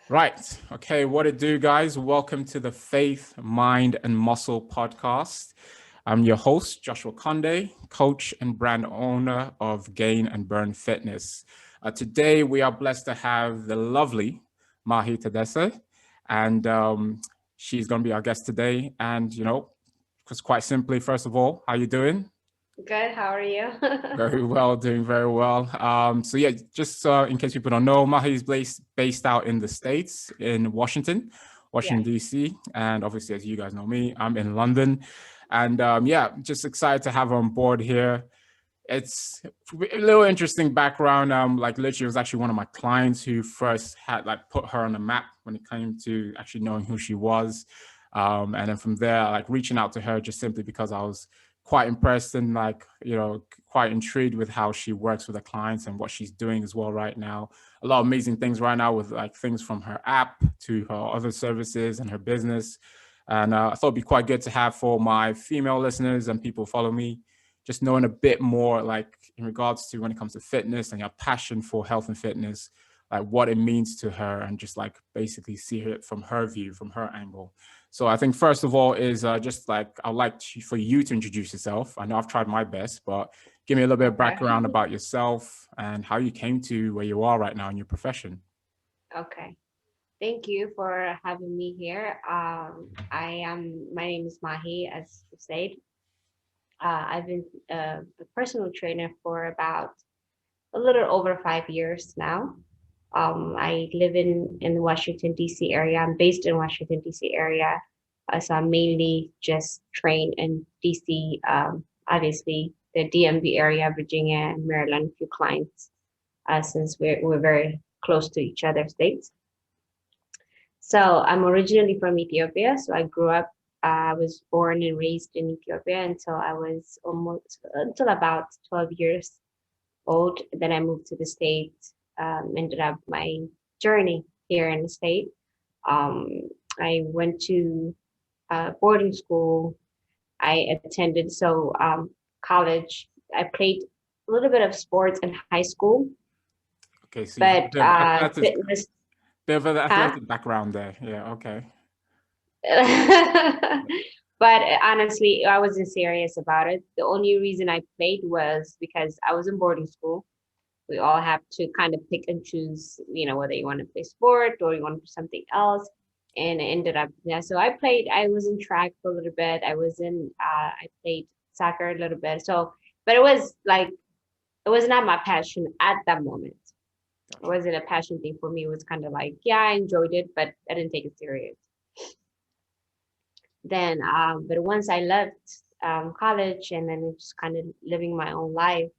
Right. Okay. What it do, guys? Welcome to the Faith, Mind, and Muscle podcast. I'm your host, Joshua Conde, coach and brand owner of Gain and Burn Fitness. Today, we are blessed to have the lovely Mahi Tadesse, and she's going to be our guest today. And, just quite simply, first of all, how you doing? Good, how are you? Very well, doing very well. So yeah, just in case people don't know, Mahi is based out in the States, in Washington Yes. DC, and obviously, as you guys know me, I'm in London, and yeah, just excited to have her on board here. It's a little interesting background. Like literally, it was actually one of my clients who first had like put her on the map when it came to actually knowing who she was, and then from there, like reaching out to her just simply because I was quite impressed and like quite intrigued with how she works with the clients and what she's doing as well right now. A lot of amazing things right now with like things from her app to her other services and her business. And I thought it'd be quite good to have for my female listeners and people who follow me, just knowing a bit more like in regards to when it comes to fitness and your passion for health and fitness, like what it means to her and just like basically see it from her view, from her angle. So I think first of all is just like I'd like for you to introduce yourself. I know I've tried my best, but give me a little bit of Okay. background about yourself and how you came to where you are right now in your profession. Okay. Thank you for having me here. My name is Mahi, as you said. I've been a personal trainer for about a little over 5 years now. I live in the Washington, D.C. area. I'm based in Washington, D.C. area. So I mainly just train in D.C., obviously the DMV area, Virginia and Maryland, a few clients, since we're very close to each other states. So I'm originally from Ethiopia. So I grew up, I was born and raised in Ethiopia until I was almost until about 12 years old. Then I moved to the States, ended up my journey here in the state. Um, I went to boarding school. I attended college. I played a little bit of sports in high school, Okay, so you've got a but bit of athletic, fitness, bit of an huh? athletic background there. Yeah, okay. But honestly, I wasn't serious about it. The only reason I played was because I was in boarding school. We all have to kind of pick and choose, whether you want to play sport or you want to do something else. And it ended up, yeah. So I was in track for a little bit. I played soccer a little bit. So, but it was not my passion at that moment. It Gotcha. wasn't a passion thing for me. It was kind of like, yeah, I enjoyed it, but I didn't take it serious. Then, but once I left college and then just kind of living my own life,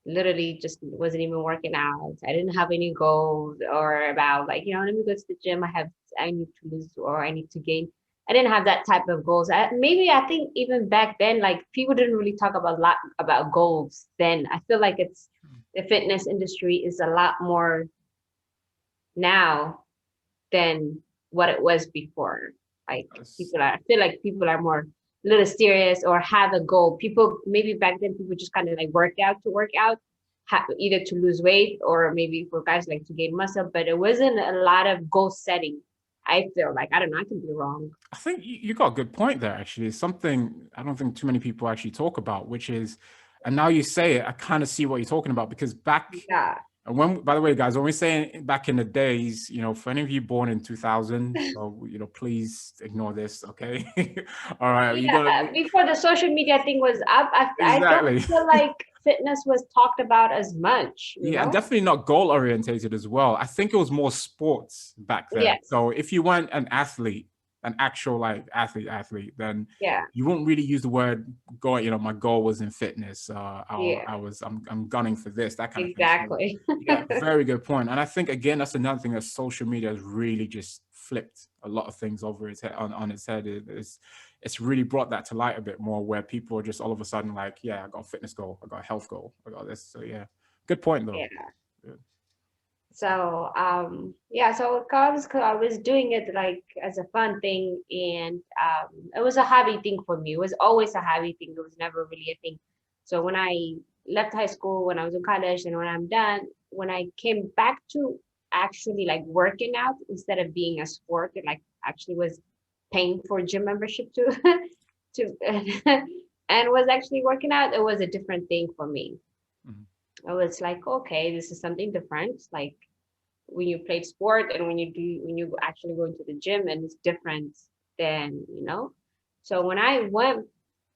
literally just wasn't even working out. I didn't have any goals or about like, let me go to the gym. I need to lose or I need to gain. I didn't have that type of goals. I think even back then, like people didn't really talk about a lot about goals then. I feel like it's the fitness industry is a lot more now than what it was before. Like That's I feel like people are more a little serious or have a goal. People maybe back then people just kind of like work out, either to lose weight or maybe for guys like to gain muscle. But it wasn't a lot of goal setting. I feel like I don't know. I can be wrong. I think you got a good point there, actually. It's something I don't think too many people actually talk about, which is, and now you say it, I kind of see what you're talking about because back, Yeah. and when, by the way, guys, when we say back in the days, for any of you born in 2000, so, please ignore this, okay? All right, you got Yeah, to, before the social media thing was up, I don't exactly. feel like fitness was talked about as much. Yeah, and definitely not goal orientated as well. I think it was more sports back then. Yes. So if you weren't an athlete, an actual like athlete, then Yeah. you won't really use the word goal. My goal was in fitness. Yeah. I'm gunning for this, that kind of thing. So Exactly. yeah, very good point. And I think again, that's another thing that social media has really just flipped a lot of things over its head on its head. It's really brought that to light a bit more where people are just all of a sudden like, yeah, I got a fitness goal, I got a health goal, I got this. So yeah. Good point, though. Yeah. Yeah. So yeah, so I was doing it like as a fun thing, and it was a hobby thing for me. It was always a hobby thing. It was never really a thing. So when I left high school, when I was in college, and when I'm done, when I came back to actually like working out instead of being a sport. It like actually was paying for gym membership to to and was actually working out. It was a different thing for me. Mhm. I was like, okay, this is something different. Like when you play sport and when you actually go into the gym, and it's different than, you know. So when I went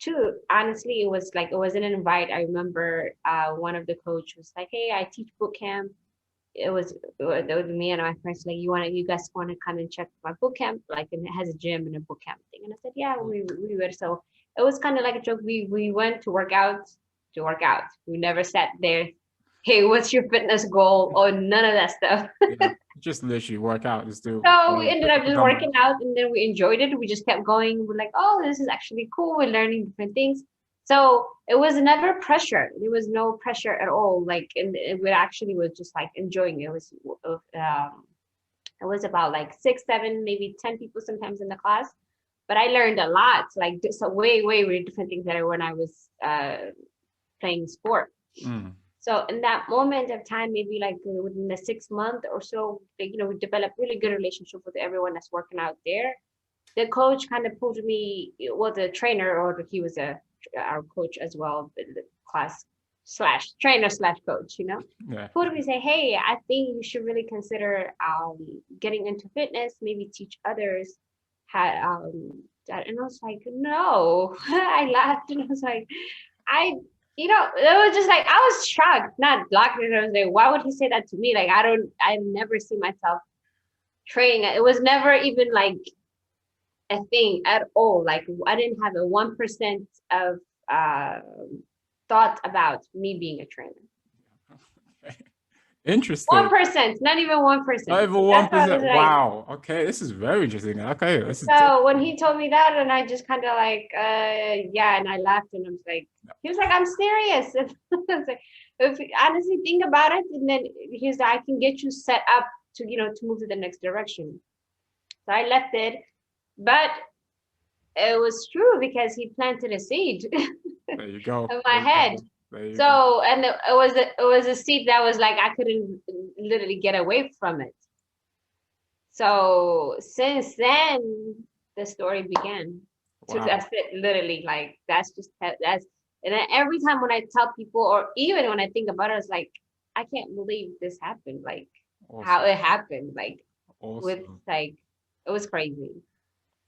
to, honestly, it was like it was an invite. I remember one of the coach was like, hey, I teach boot camp. It was me and my friends, like, you guys want to come and check my boot camp, like, and it has a gym and a boot camp thing. And I said, yeah, we would. So it was kind of like a joke. We went to work out, we never sat there, hey, what's your fitness goal, or none of that stuff. Yeah, just literally work out, just do So we ended up the just dumbbell. working out, and then we enjoyed it. We just kept going. We're like, oh, this is actually cool. We're learning different things. So it was never pressure. There was no pressure at all. Like, and we actually was just like enjoying it. It was about like 6, 7, maybe 10 people sometimes in the class. But I learned a lot, like so way different things that when I was playing sport. Mm. So in that moment of time, maybe like within the 6 month or so, like, we developed really good relationship with everyone that's working out there. The coach kind of pulled me, well, the trainer, or he was our coach as well, the class slash trainer slash coach, Yeah. pulled me, say, hey, I think you should really consider getting into fitness, maybe teach others how that. And I was like, no. I laughed and I was like, I, it was just like, I was shocked, not blocked. I was like, why would he say that to me? Like, I've never seen myself training. It was never even like a thing at all. Like, I didn't have a 1% of uh, thought about me being a trainer. Interesting. 1%, not even Not 1%. even That's why I was 1%. like, Wow. Okay, this is very interesting. Okay, this is so when he told me that, and I just kind of like, yeah, and I laughed, and I was like, he was like, I'm serious. And I was like, if you honestly think about it, and then he's like, I can get you set up to, to move to the next direction. So I left it, but it was true because he planted a seed there you go. in There my you head. go. There you go. So, and it was a seed that was like I couldn't literally get away from it. So since then, the story began. So Wow. that's it, literally. Like that's, and then every time when I tell people, or even when I think about it, it's like I can't believe this happened. Like how Awesome. it happened. Like with Awesome. like it was crazy.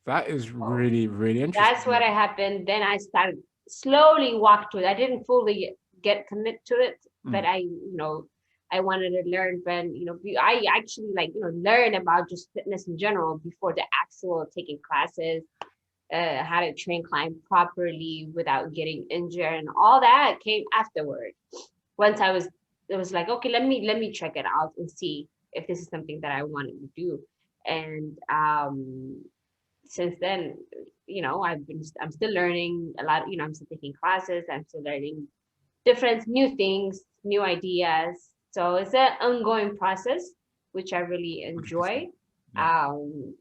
That is Oh, really, really that's interesting. what happened. Then I started slowly walk to it. I didn't fully get commit to it, but Mm. I wanted to learn. But I actually like learn about just fitness in general before the actual taking classes, how to train climb properly without getting injured, and all that came afterward. Once it was like, okay, let me check it out and see if this is something that I wanted to do. And since then, I'm still learning a lot. I'm still taking classes. I'm still learning different new things, new ideas. So it's an ongoing process, which I really 100%. enjoy. Yeah. Um,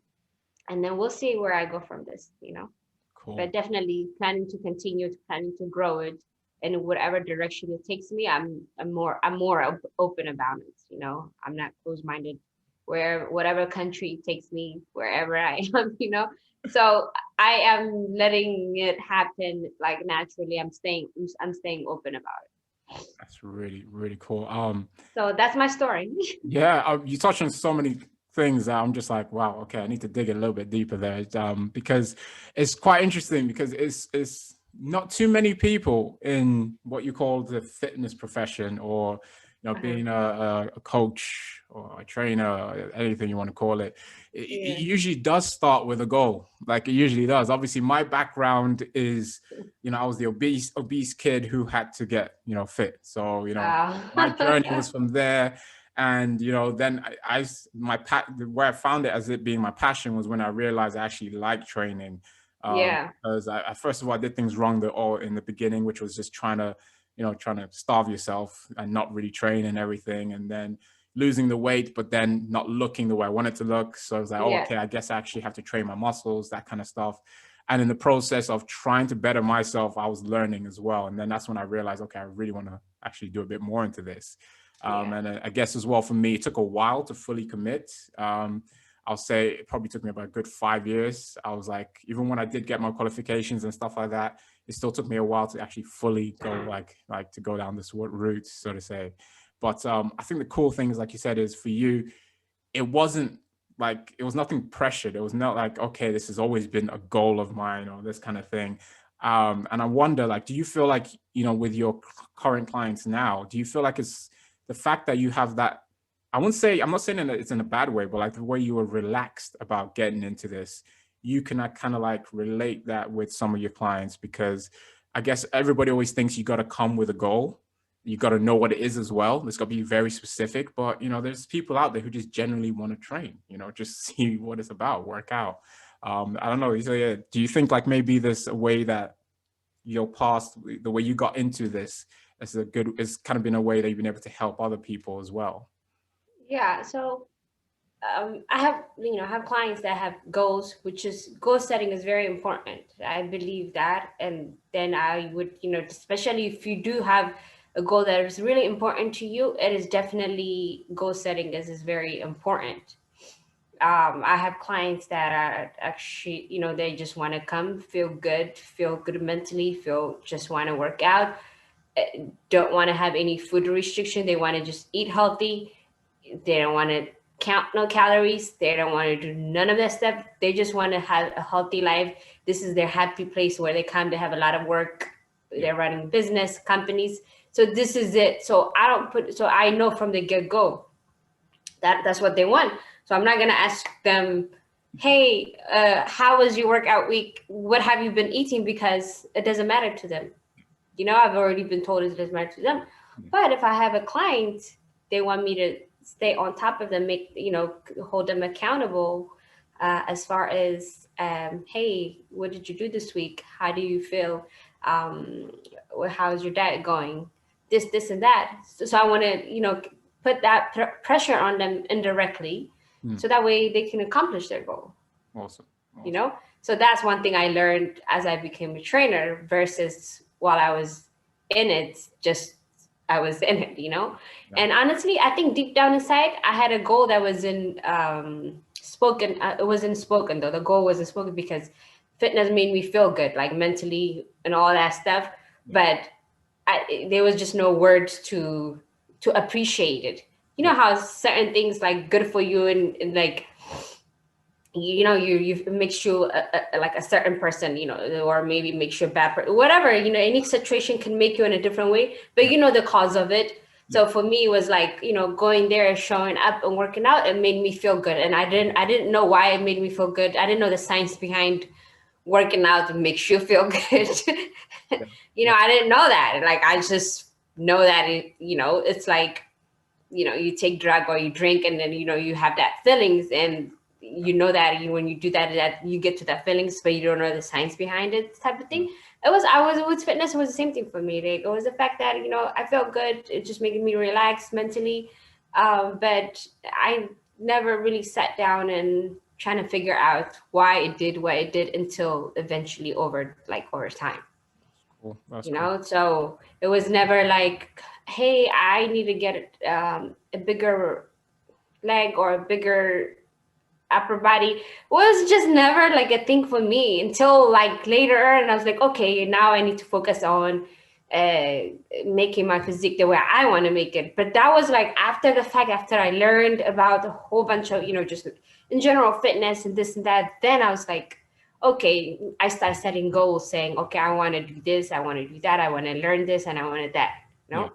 and then we'll see where I go from this. Cool. But definitely planning to grow it in whatever direction it takes me. I'm more open about it. I'm not closed-minded where whatever country takes me, wherever I am. So I am letting it happen like naturally. I'm staying open about it. That's really, really cool. So that's my story. Yeah, you touched on so many things that I'm just like, wow, okay, I need to dig a little bit deeper there, because it's quite interesting because it's not too many people in what you call the fitness profession, or Uh-huh. being a coach or a trainer, or anything you want to call it. It Yeah. usually does start with a goal, like it usually does. Obviously, my background is, I was the obese kid who had to get fit. So my journey was from there. And then where I found it as it being my passion was when I realized I actually liked training. Yeah. Because first of all, I did things wrong all in the beginning, which was just trying to starve yourself and not really train and everything, and then losing the weight but then not looking the way I wanted to look. So I was like, oh, Yeah. okay, I guess I actually have to train my muscles, that kind of stuff. And in the process of trying to better myself, I was learning as well. And then that's when I realized, okay, I really want to actually do a bit more into this. Yeah. And I guess as well for me, it took a while to fully commit. I'll say it probably took me about a good 5 years. I was like, even when I did get my qualifications and stuff like that, it still took me a while to actually fully go like to go down this route, so to say. But I think the cool thing is, like you said, is for you, it wasn't like it was nothing pressured. It was not like, okay, this has always been a goal of mine or this kind of thing. And I wonder, like, do you feel like, with your current clients now, do you feel like it's the fact that you have that, I wouldn't say, I'm not saying that it's in a bad way, but like the way you were relaxed about getting into this, you can kind of like relate that with some of your clients, because I guess everybody always thinks you got to come with a goal. You got to know what it is as well. It's got to be very specific, but there's people out there who just generally want to train, just see what it's about, work out. I don't know. So yeah, do you think like maybe there's a way that your past, the way you got into this, is kind of been a way that you've been able to help other people as well? Yeah. So I have, I have clients that have goals, which is goal setting is very important. I believe that. And then I would, especially if you do have a goal that is really important to you, it is definitely goal setting is very important. I have clients that are actually, they just want to come, feel good mentally, just want to work out, don't want to have any food restriction. They want to just eat healthy. They don't want to count no calories. They don't want to do none of that stuff. They just want to have a healthy life. This is their happy place where they come. They have a lot of work. They're running business companies. So this is it. So I know from the get go that that's what they want. So I'm not going to ask them, hey, how was your workout week? What have you been eating? Because it doesn't matter to them. I've already been told it doesn't matter to them. But if I have a client, they want me to stay on top of them, hold them accountable, as far as, hey, what did you do this week? How do you feel? How's your diet going? This, and that. So I want to, put that pressure on them indirectly, so that way they can accomplish their goal. Awesome. So that's one thing I learned as I became a trainer versus while I was in it, just I was in it. Yeah. And honestly, I think deep down inside, I had a goal that was in spoken. It wasn't spoken though. The goal wasn't spoken because fitness made me feel good, like mentally and all that stuff. But there was just no words to appreciate it. You know how certain things like good for you and like, you makes you like a certain person, or maybe makes you a bad person, whatever, any situation can make you in a different way, but the cause of it. So for me, it was like, going there, showing up and working out, it made me feel good. And I didn't know why it made me feel good. I didn't know the science behind working out makes you feel good. I didn't know that. Like, I just know that it's like, you take drug or you drink, and then, you have that feelings, and that when you do that you get to that feelings, but you don't know the science behind it, type of thing. I was with fitness. It was the same thing for me. Like, it was the fact that, I felt good. It just making me relax mentally. But I never really sat down and trying to figure out why it did what it did until eventually over time. Cool. That's cool. So it was never like, hey, I need to get a bigger leg or a bigger upper body. Was just never like a thing for me until like later. And I was like, okay, now I need to focus on making my physique the way I want to make it. But that was like after the fact, after I learned about a whole bunch of, just in general fitness and this and that, then I was like, okay, I started setting goals saying, okay, I want to do this, I want to do that, I want to learn this, and I wanted that, Yeah.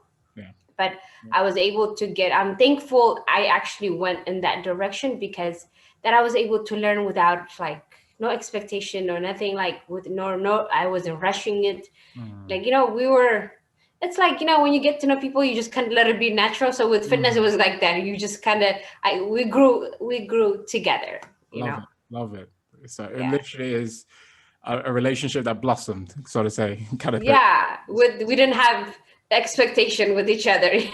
But I was able to I'm thankful I actually went in that direction, because that I was able to learn without like no expectation or nothing, like with no, I wasn't rushing it. Like, it's like, when you get to know people, you just kind of let it be natural. So with fitness, it was like that. You just kind of, we grew together, Love it. So it Yeah. literally is a relationship that blossomed, so to say, kind of thing. Yeah. We didn't have expectation with each other. You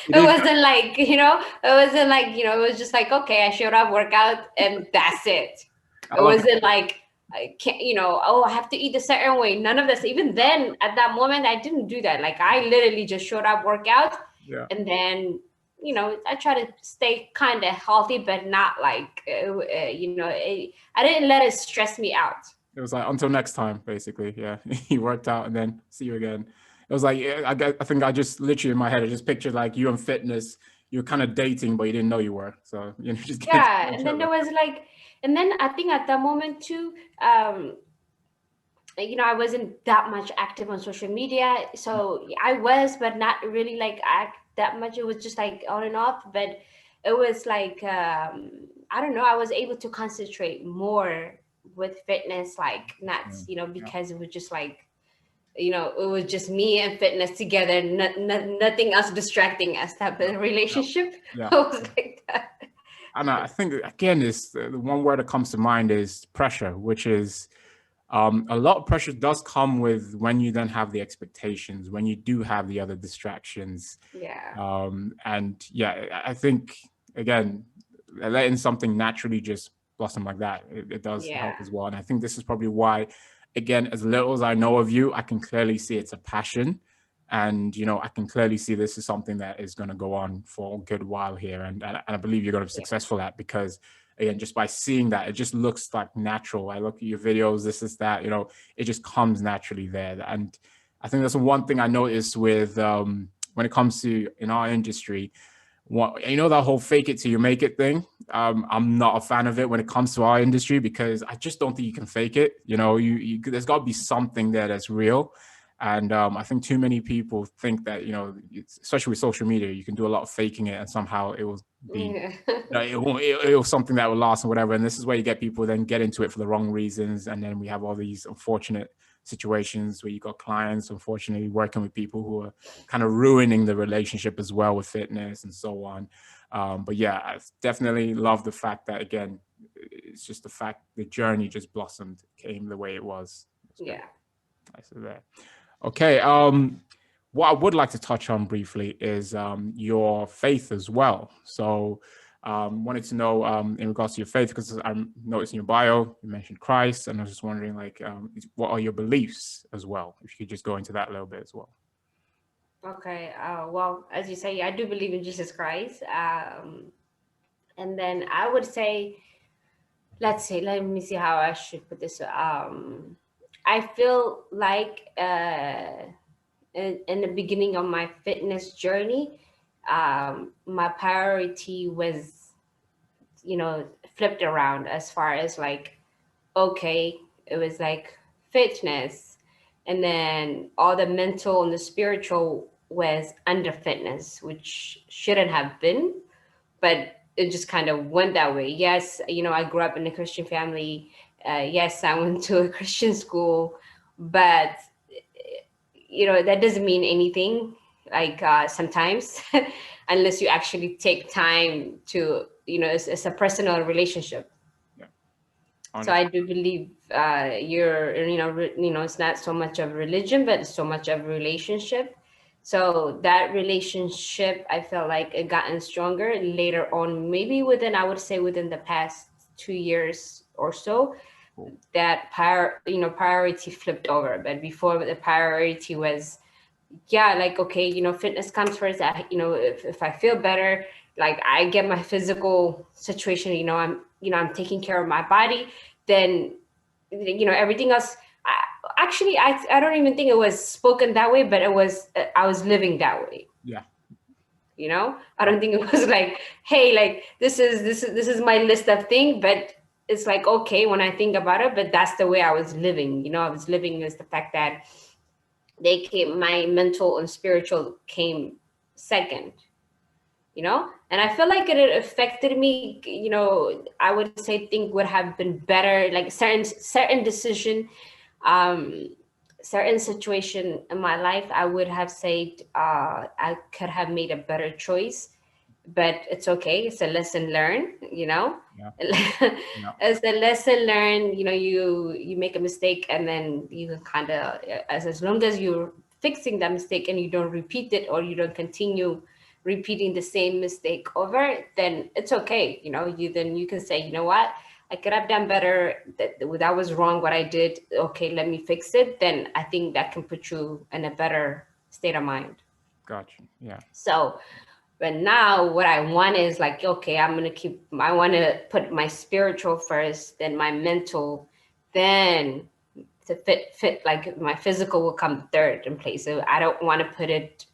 It did. wasn't like, it was just like, okay, I showed up, work out, and that's it. I It love it. wasn't like, I can't, oh, I have to eat a certain way. None of this. Even then, at that moment, I didn't do that. Like, I literally just showed up, work out, Yeah. And then, I try to stay kind of healthy, but not like, I didn't let it stress me out. It was like until next time, basically. Yeah, he worked out and then see you again. It was like I think I just literally in my head I just pictured like you and fitness. You were kind of dating, but you didn't know you were. So just get to Yeah. know each And then there other. was like, and then I think at that moment too, I wasn't that much active on social media. So I was, but not really like act that much. It was just like on and off. But it was like, I don't know, I was able to concentrate more with fitness, like not, Yeah. Yeah. because it was just like, it was just me and fitness together, nothing else distracting us type Yeah. of Yeah. relationship. Yeah. It was like that. And I think again, is the one word that comes to mind is pressure, which is a lot of pressure does come with when you then have the expectations, when you do have the other distractions. Yeah. And yeah, I think again, letting something naturally just blossom like that, it does help Yeah. as well. And I think this is probably why, again, as little as I know of you, I can clearly see it's a passion. And I can clearly see this is something that is going to go on for a good while here, and I believe you're going to be Yeah. successful at, because again, just by seeing that, it just looks like natural. I look at your videos, this is that, it just comes naturally there. And I think that's one thing I noticed with when it comes to in our industry, that whole fake it till you make it thing. I'm not a fan of it when it comes to our industry, because I just don't think you can fake it. There's got to be something there that's real. And I think too many people think that, especially with social media, you can do a lot of faking it and somehow it will be, Yeah. it was something that will last and whatever. And this is where you get people then get into it for the wrong reasons. And then we have all these unfortunate situations where you got clients, unfortunately, working with people who are kind of ruining the relationship as well with fitness and so on. But yeah, I definitely love the fact that, again, it's just the fact the journey just blossomed, came the way it was. It's great. Yeah. Nice of that. Okay. What I would like to touch on briefly is your faith as well. So, wanted to know in regards to your faith, because I'm noticing your bio, you mentioned Christ, and I was just wondering, like, what are your beliefs as well? If you could just go into that a little bit as well. Okay. Well, as you say, I do believe in Jesus Christ. And then I would say, let's say, let me see how I should put this. I feel like in the beginning of my fitness journey, my priority was, flipped around as far as like, okay, it was like fitness, and then all the mental and the spiritual was under fitness, which shouldn't have been, but it just kind of went that way. Yes, I grew up in a Christian family. Yes, I went to a Christian school, but that doesn't mean anything. Like sometimes, unless you actually take time to, it's a personal relationship. Yeah, So honest. I do believe it's not so much of religion, but it's so much of relationship. So that relationship, I felt like it gotten stronger later on, maybe I would say within the past 2 years or so, Cool. that priority flipped over. But before, the priority was, yeah, like, okay, fitness comes first. If I feel better, like I get my physical situation, I'm taking care of my body, then everything else. Actually, I don't even think it was spoken that way, but it was, I was living that way. Yeah. I don't think it was like, hey, like this is my list of things, but it's like, okay, when I think about it, but that's the way I was living. I was living is the fact that my mental and spiritual came second. And I feel like it affected me. I would say think would have been better, like certain decision, um certain situation in my life, I would have said, I could have made a better choice, but it's okay. It's a lesson learned. Yeah. Yeah. It's a lesson learned. You make a mistake, and then you can kind of, as long as you're fixing that mistake and you don't repeat it, or you don't continue repeating the same mistake over, then it's okay. You can say, what, I could have done better. That was wrong what I did. Okay, let me fix it. Then I think that can put you in a better state of mind. Gotcha. Yeah. So, but now what I want is like, okay, I want to put my spiritual first, then my mental, then to fit like my physical will come third in place. So I don't want to put it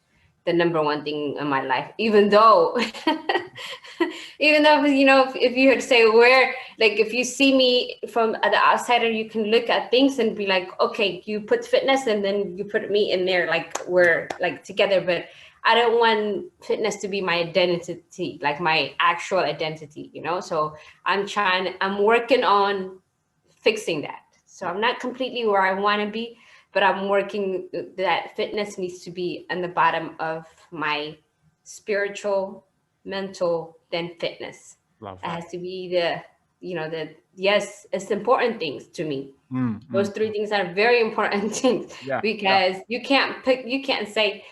the number one thing in my life, even though even though, if you had to say where, like if you see me from the outsider, you can look at things and be like, okay, you put fitness and then you put me in there, like we're like together. But I don't want fitness to be my identity, like my actual identity, so I'm working on fixing that. So I'm not completely where I want to be, but I'm working that fitness needs to be on the bottom of my spiritual, mental, then fitness. Love It that. has to be yes, it's important things to me. Mm, Those mm. three things are very important things, Yeah. Yeah. because you can't say,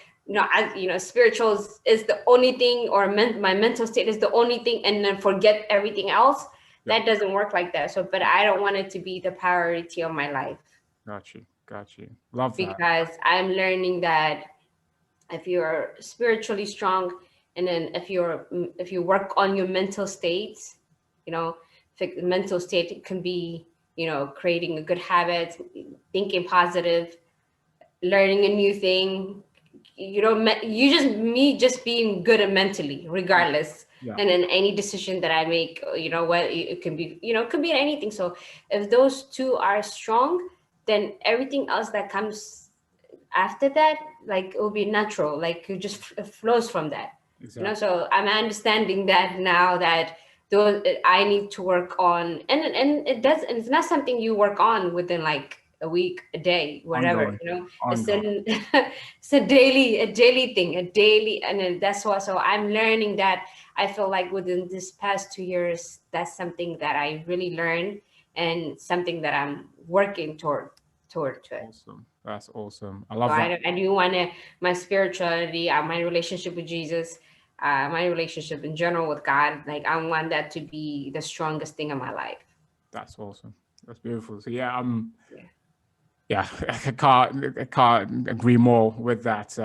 spiritual is the only thing, or my mental state is the only thing, and then forget everything else. Yeah. That doesn't work like that. So, but I don't want it to be the priority of my life, Got you. Got you. Love that. because I'm learning that if you're spiritually strong, and then if you work on your mental states, you know mental state can be, creating a good habit, thinking positive, learning a new thing, you just me just being good and mentally regardless. Yeah. And then any decision that I make, what it can be, it could be anything. So if those two are strong, then everything else that comes after that, like it will be natural, like it just flows from that. Exactly. So I'm understanding that now, that those I need to work on, and it's not something you work on within like a week, a day, whatever. Ongoing. It's Ongoing. an it's a daily thing, a daily. And then that's what, so I'm learning that. I feel like within this past 2 years, that's something that I really learned, and something that I'm working toward to it. Awesome. That's awesome. I So love that. I do want to, my spirituality, my relationship with Jesus, my relationship in general with God, like I want that to be the strongest thing in my life. That's awesome. That's beautiful. So yeah, Yeah. yeah, I can't agree more with that.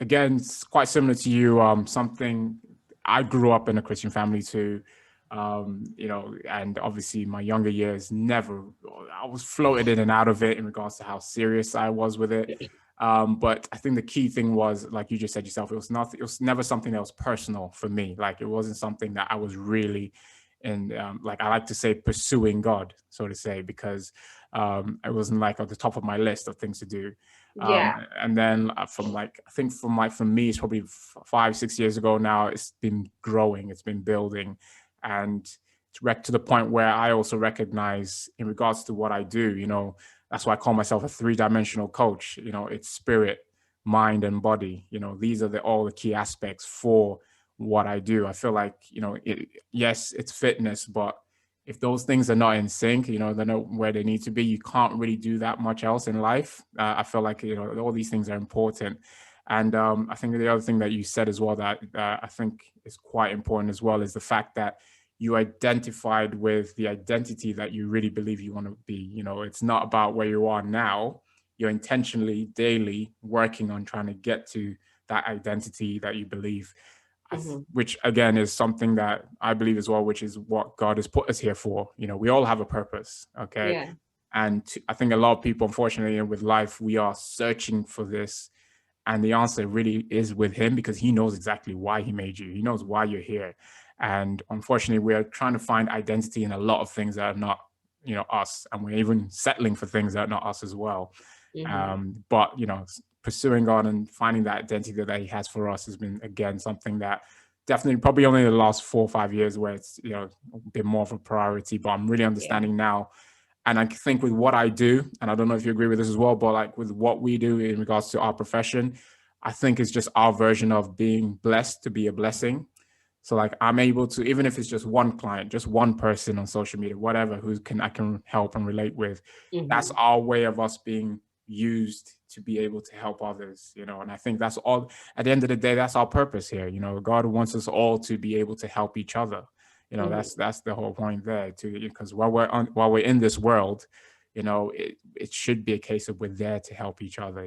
Again, it's quite similar to you. Something I grew up in a Christian family too. And obviously my younger years never. I was floated in and out of it in regards to how serious I was with it. But I think the key thing was, like you just said yourself, it was not. It was never something that was personal for me. Like it wasn't something that I was really, and like I like to say, pursuing God, so to say, because it wasn't like at the top of my list of things to do. Yeah. And then from like, I think for me, it's probably 5, 6 years ago now, it's been growing, it's been building. And to the point where I also recognize in regards to what I do, that's why I call myself a three-dimensional coach. It's spirit, mind, and body. These are all the key aspects for what I do. I feel like, yes, it's fitness, but if those things are not in sync, they're not where they need to be, you can't really do that much else in life. I feel like, all these things are important. And I think the other thing that you said as well that I think is quite important as well is the fact that you identified with the identity that you really believe you want to be. It's not about where you are now. You're intentionally daily working on trying to get to that identity that you believe, Hmm. which again is something that I believe as well, which is what God has put us here for. We all have a purpose, okay? Yeah. And I think a lot of people, unfortunately, with life, we are searching for this. And the answer really is with him, because he knows exactly why he made you. He knows why you're here. And unfortunately, we're trying to find identity in a lot of things that are not, us. And we're even settling for things that are not us as well. Hmm. But, pursuing God and finding that identity that he has for us has been, again, something that definitely probably only the last 4 or 5 years where it's, been more of a priority. But I'm really Yeah. understanding now. And I think with what I do, and I don't know if you agree with this as well, but like with what we do in regards to our profession, I think it's just our version of being blessed to be a blessing. So like I'm able to, even if it's just one client, just one person on social media, whatever, I can help and relate with. That's Hmm. our way of us being used to be able to help others, and I think that's all. At the end of the day, that's our purpose here. God wants us all to be able to help each other. Hmm. That's the whole point there too, because while we're in this world, it should be a case of we're there to help each other.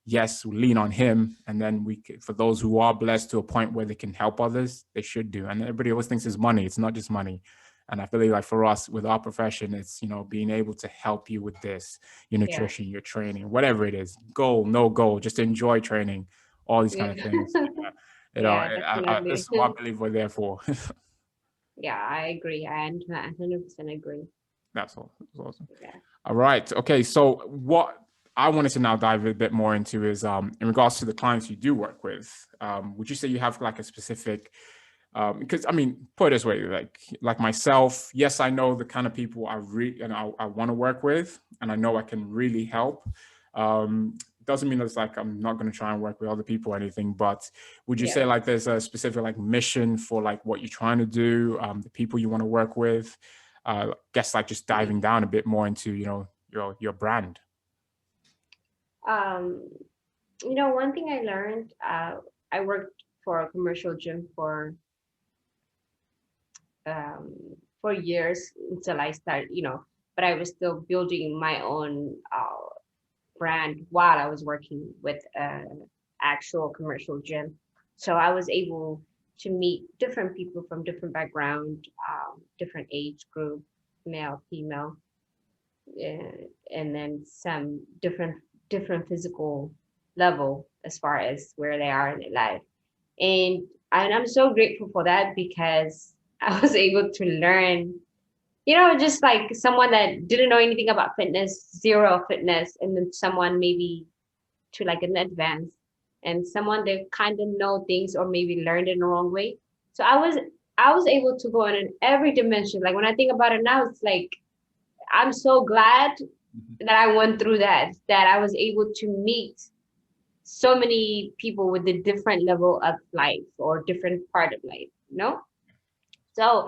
yes, we lean on him, and then for those who are blessed to a point where they can help others, they should do. And everybody always thinks it's money. It's not just money. And I feel like for us with our profession, it's, being able to help you with this, your Yeah. nutrition, your training, whatever it is, goal, no goal, just enjoy training, all these kind Yeah. of things. Yeah, This definitely. is what I believe we're there for. Yeah, I agree. I 100% agree. That's all. That's awesome. Yeah. All right. Okay. So what I wanted to now dive a bit more into is in regards to the clients you do work with. Would you say you have like a specific because I mean, put it this way, like myself, yes, I know the kind of people I want to work with, and I know I can really help. Doesn't mean it's like I'm not going to try and work with other people or anything, but would you Yeah. say like there's a specific like mission for like what you're trying to do, the people you want to work with? Guess like just diving down a bit more into your brand. Um, one thing I learned, I worked for a commercial gym um, for years until I started, but I was still building my own brand while I was working with an actual commercial gym. So I was able to meet different people from different background, different age group, male, female, and then some different physical level as far as where they are in their life. And I'm so grateful for that because I was able to learn, just like someone that didn't know anything about fitness, zero fitness, and then someone maybe to like an advanced, and someone that kind of know things or maybe learned in the wrong way. So I was able to go in every dimension. Like when I think about it now, it's like I'm so glad that I went through that I was able to meet so many people with a different level of life or different part of life. So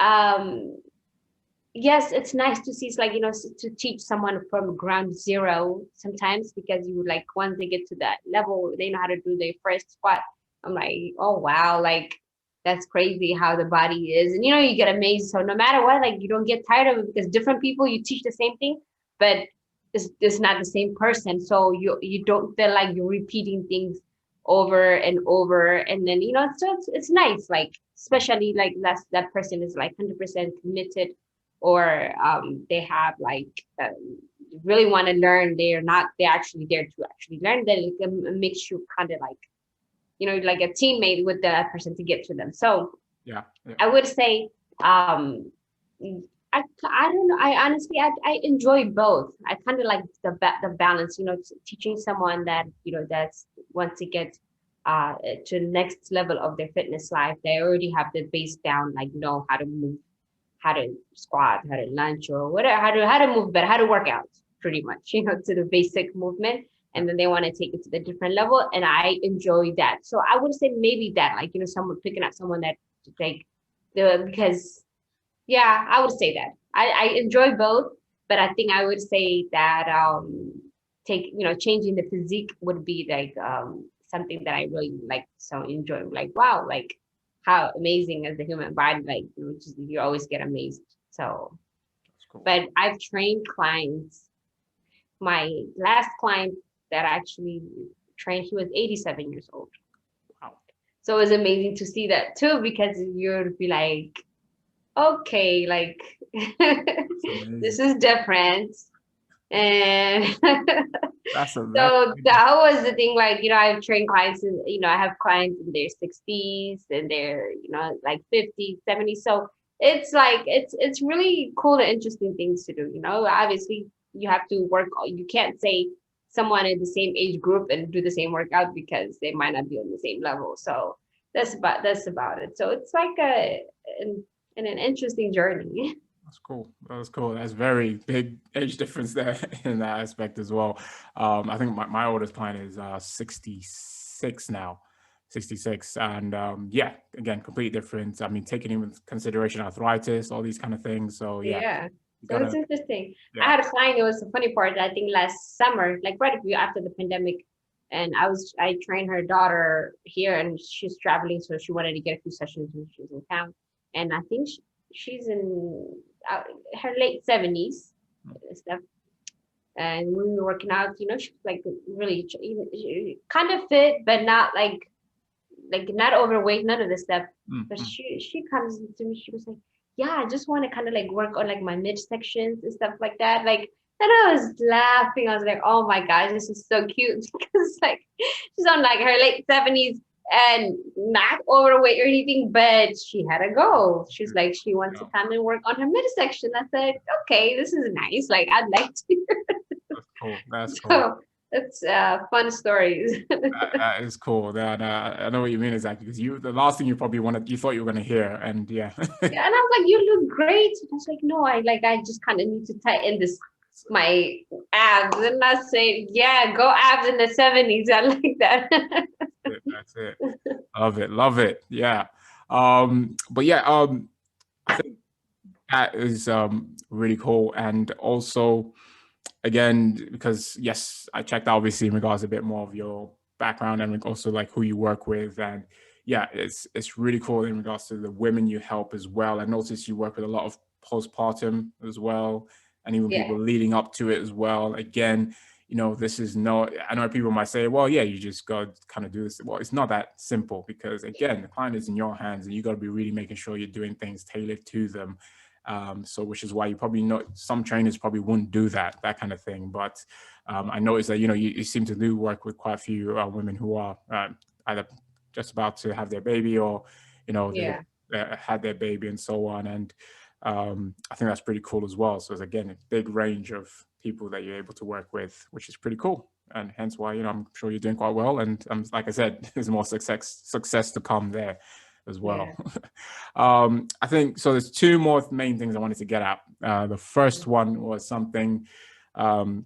um yes, it's nice to see. It's like, to teach someone from ground zero sometimes, because you like once they get to that level, they know how to do their first squat. I'm like, oh wow, like that's crazy how the body is. And you get amazed. So no matter what, like you don't get tired of it, because different people you teach the same thing, but it's not the same person. So you don't feel like you're repeating things over and over. And then, so it's nice, like especially like that person is like 100% committed, or they have like really want to learn. They're actually there to actually learn. Then it makes you kind of like, like a teammate with that person to get to them. So Yeah. Yeah. I would say, I don't know. I honestly, I enjoy both. I kind of like the balance, teaching someone that, that's wants to get to the next level of their fitness life. They already have the base down, like know how to move, how to squat, how to lunge, or whatever, how to move better, how to work out, pretty much, to the basic movement. And then they want to take it to the different level, and I enjoy that. So I would say maybe that, like, someone picking up someone that like because yeah, I would say that I enjoy both, but I think I would say that changing the physique would be like something that I really like, so enjoy. Like wow, like how amazing is the human body, like you always get amazed. So That's cool. but I've trained clients. My last client that actually trained, he was 87 years old. Wow. So it was amazing to see that too, because you'd be like, okay, like That's this amazing. is different. And That's so that was the thing, like, I've trained clients and, I have clients in their 60s and their, like 50s, 70s. So it's like, it's really cool and interesting things to do, obviously you have to work, you can't say someone in the same age group and do the same workout because they might not be on the same level. So that's about it. So it's like an interesting journey. That's cool. That's cool. That's very big age difference there in that aspect as well. I think my oldest client is 66 now, 66. And yeah, again, complete difference. I mean, taking into consideration arthritis, all these kind of things. So yeah, Yeah. you So it's gotta, interesting. I yeah. had a client, it was a funny part, I think last summer, like right after the pandemic, and I trained her daughter here, and she's traveling, so she wanted to get a few sessions when she was in town. And I think she's in uh, her late 70s and stuff. And when we were working out, you know, she was like really kind of fit, but not like not overweight, none of this stuff. But Mm-hmm. she comes to me, she was like, yeah, I just want to kind of like work on like my midsections and stuff like that. Like, and I was laughing. I was like, oh my gosh, this is so cute because like she's on like her late 70s and not overweight or anything, but she had a goal. She's like, she wants to Yeah, come and work on her midsection. I said, okay, this is nice. Like, I'd like to. that's cool. That's cool. So it's fun stories. That is cool. That I know what you mean exactly because the last thing you probably wanted, you thought you were going to hear, and yeah. Yeah, and I was like, you look great. I was like, no, I just kind of need to tighten this my abs. And I say, yeah, go abs in the 70s. I like that. That's it. Love it. Love it. Yeah. But yeah, I think that is really cool. And also, again, because yes, I checked obviously in regards a bit more of your background and also like who you work with. And yeah, it's really cool in regards to the women you help as well. I noticed you work with a lot of postpartum as well, and even Yeah, people leading up to it as well. Again, this is no, I know people might say, well, yeah, you just got to kind of do this. Well, it's not that simple because again, the client is in your hands and you got to be really making sure you're doing things tailored to them. So which is why you probably know some trainers probably wouldn't do that kind of thing. But I noticed that, you seem to do work with quite a few women who are either just about to have their baby or, they've yeah, had their baby and so on. And I think that's pretty cool as well. So it's, again, a big range of people that you're able to work with, which is pretty cool. And hence why, I'm sure you're doing quite well. And like I said, there's more success to come there as yeah. well. I think so. There's two more main things I wanted to get at. The first one was something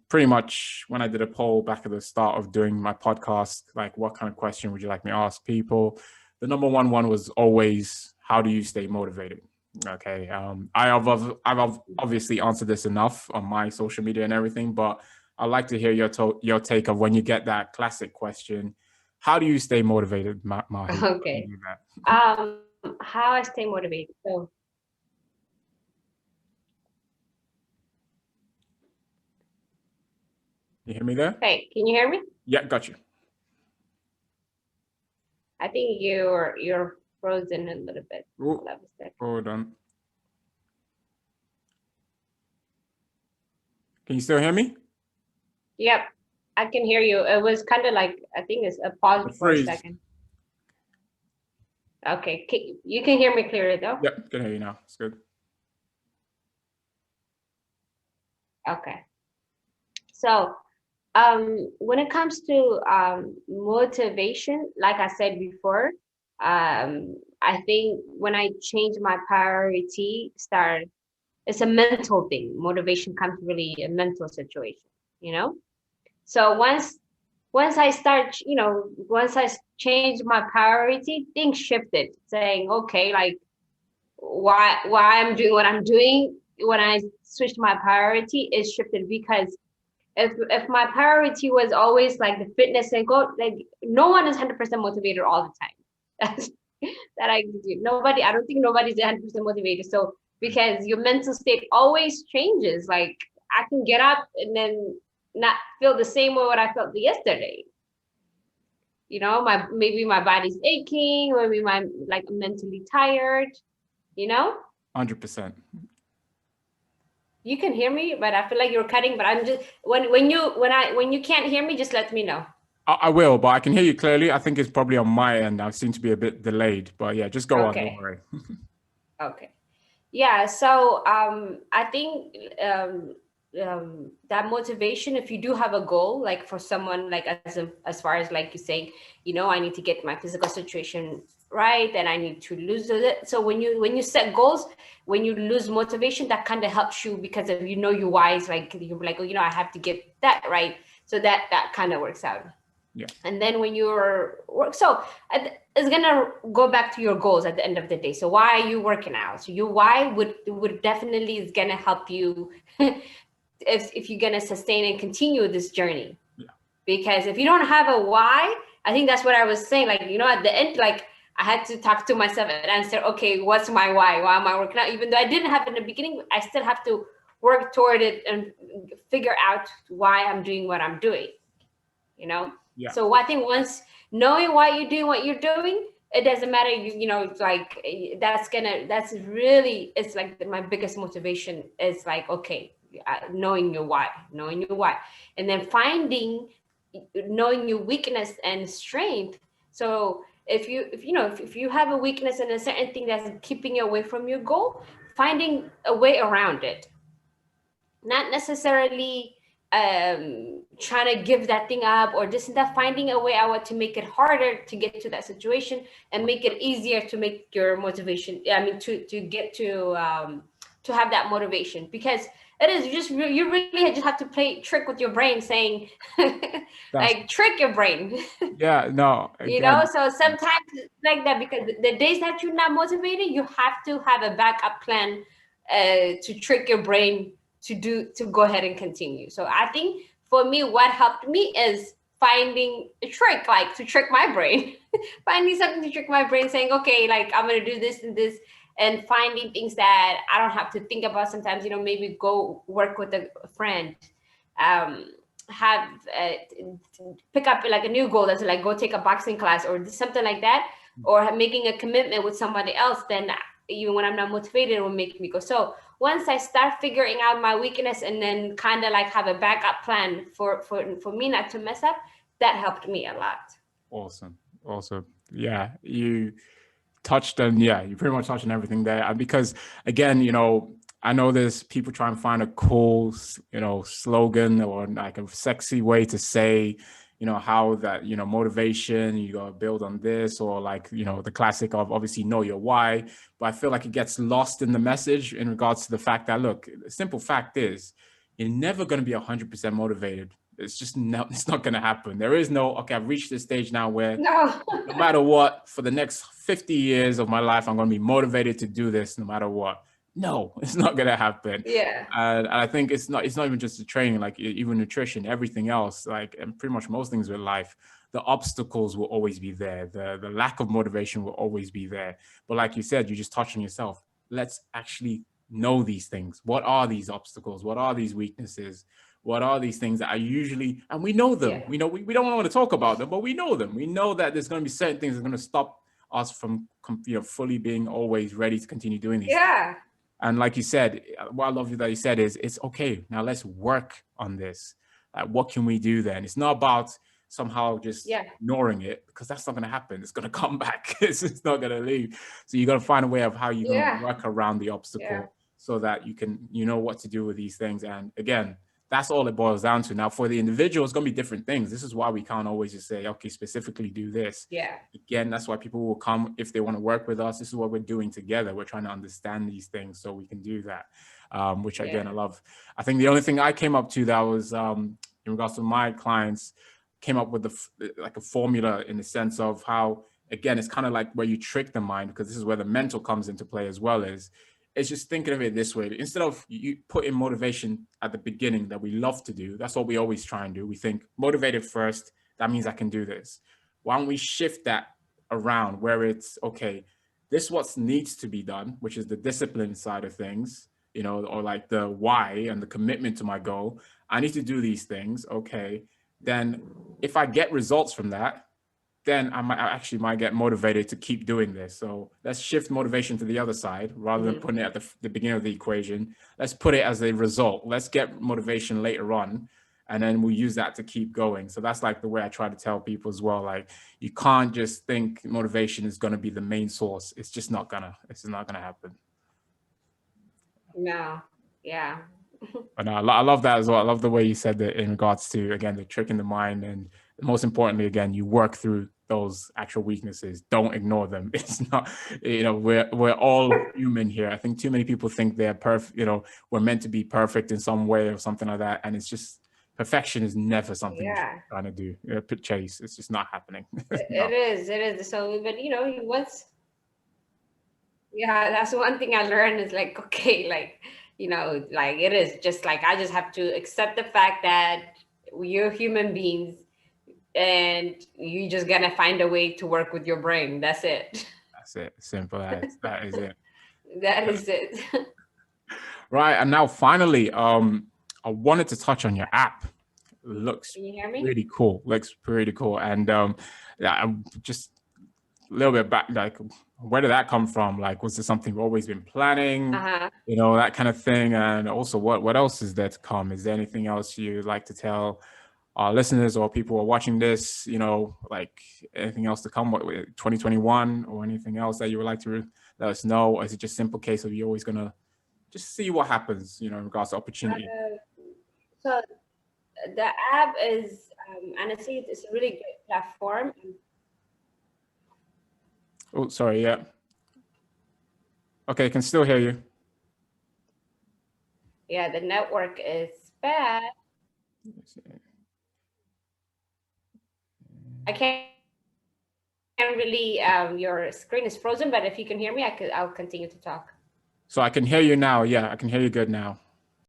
pretty much when I did a poll back at the start of doing my podcast, like what kind of question would you like me to ask people? The number one was always, how do you stay motivated? Okay. I've obviously answered this enough on my social media and everything, but I'd like to hear your take of when you get that classic question. How do you stay motivated, Mahi? Okay. How I stay motivated. So, You hear me there? hey, can you hear me? Yeah, got you. I think you're frozen a little bit. Ooh, Hold on a second. hold on. Can you still hear me? Yep, I can hear you. It was kind of like I think it's a pause The for a freeze. second. Okay, you can hear me clearly though. Yep, can hear you now. It's good. Okay. So, when it comes to motivation, like I said before, I think when I change my priority, it's a mental thing. Motivation comes really a mental situation, you know? So once I start, once I change my priority, things shifted, saying, okay, like why I'm doing what I'm doing when I switched my priority is shifted because if my priority was always like the fitness and go, like no one is 100% motivated all the time. That's that I do. Nobody, I don't think nobody's 100% motivated. So because your mental state always changes. Like I can get up and then not feel the same way what I felt yesterday. Maybe my body's aching, maybe my like I'm mentally tired, you know? 100%. You can hear me, but I feel like you're cutting. But I'm just when you can't hear me, just let me know. I will, but I can hear you clearly. I think it's probably on my end. I seem to be a bit delayed, but yeah, just go on. Don't Okay. worry. Okay. Yeah. So I think that motivation, if you do have a goal, like for someone like as far as like you saying, I need to get my physical situation right and I need to lose it. So when you set goals, when you lose motivation, that kind of helps you because of your whys, like you're like, oh, I have to get that right. So that kind of works out. Yeah. And then when you're so it's gonna go back to your goals at the end of the day. So why are you working out? So your why would definitely is gonna help you if you're gonna sustain and continue this journey. Yeah. Because if you don't have a why, I think that's what I was saying. Like, at the end, like I had to talk to myself and answer, okay, what's my why? Why am I working out? Even though I didn't have it in the beginning, I still have to work toward it and figure out why I'm doing what I'm doing, you know? Yeah. So I think once knowing why you're doing what you're doing, it doesn't matter, you know, it's like that's really, it's like my biggest motivation is like, okay, knowing your why, and then knowing your weakness and strength. So if you have a weakness in a certain thing that's keeping you away from your goal, finding a way around it, not necessarily trying to give that thing up or this and that, finding a way out to make it harder to get to that situation and make it easier to make your motivation, I mean, to have that motivation. Because it is you really just have to play trick with your brain, saying That's, like trick your brain. yeah, no, You know, again, so sometimes it's like that, because the days that you're not motivated, you have to have a backup plan to trick your brain to go ahead and continue. So I think for me, what helped me is finding a trick, like to trick my brain, finding something to trick my brain, saying, okay, like I'm gonna do this and this, and finding things that I don't have to think about sometimes. You know, maybe go work with a friend. Um, have pick up like a new goal, that's like go take a boxing class or something like that, or making a commitment with somebody else, then even when I'm not motivated, it will make me go. So once I start figuring out my weakness and then kind of like have a backup plan for me not to mess up, that helped me a lot. awesome. Awesome. Yeah. You pretty much touched on everything there. Because again, I know there's people trying to find a cool, slogan or like a sexy way to say, how that, motivation, you got to build on this, or like, the classic of obviously know your why. But I feel like it gets lost in the message in regards to the fact that, look, the simple fact is you're never going to be 100% motivated. It's just no, it's not going to happen. There is no, okay, I've reached this stage now where No. no matter what, for the next 50 years of my life, I'm going to be motivated to do this no matter what. No, it's not going to happen. Yeah. And I think it's not even just the training, like even nutrition, everything else, like, and pretty much most things with life, the obstacles will always be there. The lack of motivation will always be there. But like you said, you just touched on yourself. Let's actually know these things. What are these obstacles? What are these weaknesses? What are these things that are usually, and we know them. Yeah. We know we don't want to talk about them, but we know them. We know that there's going to be certain things that are going to stop us from fully being always ready to continue doing these things. Yeah. And like you said, what I love that you said is, it's okay. Now let's work on this. What can we do then? It's not about somehow just Yeah. ignoring it, because that's not going to happen. It's going to come back. It's not going to leave. So you got to find a way of how you're going to Yeah. work around the Yeah. obstacle so that you can, what to do with these things. And again, that's all it boils down to. Now, for the individual, it's going to be different things. This is why we can't always just say, okay, specifically do this. Yeah. Again, that's why people will come if they want to work with us. This is what we're doing together. We're trying to understand these things so we can do that, which again, I love. I think the only thing I came up to that was in regards to my clients, came up with like a formula in the sense of how, again, it's kind of like where you trick the mind, because this is where the mental comes into play as well. Is it's just thinking of it this way. Instead of you put in motivation at the beginning that we love to do, that's what we always try and do. We think motivated first, that means I can do this. Why don't we shift that around where it's, okay, this what needs to be done, which is the discipline side of things, or like the why and the commitment to my goal. I need to do these things. Okay. Then if I get results from that, then I might get motivated to keep doing this. So let's shift motivation to the other side rather than putting it at the beginning of the equation. Let's put it as a result. Let's get motivation later on, and then we'll use that to keep going. So that's like the way I try to tell people as well. Like, you can't just think motivation is going to be the main source. It's just not gonna. It's not gonna happen. No. Yeah. But no, I love that as well. I love the way you said that in regards to, again, the trick in the mind, and most importantly, again, you work through those actual weaknesses. Don't ignore them. It's not, we're all human here. I think too many people think they're perfect. We're meant to be perfect in some way or something like that, and it's just, perfection is never something you're Yeah. trying to do. Chase, it's just not happening. No. It is. It is. So, but once, yeah, that's one thing I learned is like, okay, like, like it is just like, I just have to accept the fact that we're human beings and you just gonna find a way to work with your brain. That's it. That's it. Simple as that is it. That is it. Right. And now finally, I wanted to touch on your app. Looks Can you hear me? pretty cool. Looks pretty cool. And yeah, I'm just a little bit back, like, where did that come from? Like, was this something you've always been planning? Uh-huh. You know, that kind of thing. And also, what else is there to come? Is there anything else you'd like to tell our listeners or people who are watching this? You know, like anything else to come with 2021 or anything else that you would like to let us know? Or is it just simple case of you're always gonna just see what happens? You know, in regards to opportunity. So the app is, honestly, it's a really great platform. Oh, sorry. Yeah. Okay, can still hear you. Yeah, the network is bad. I can't really, your screen is frozen, but if you can hear me, I'll continue to talk. So I can hear you now. Yeah, I can hear you good now.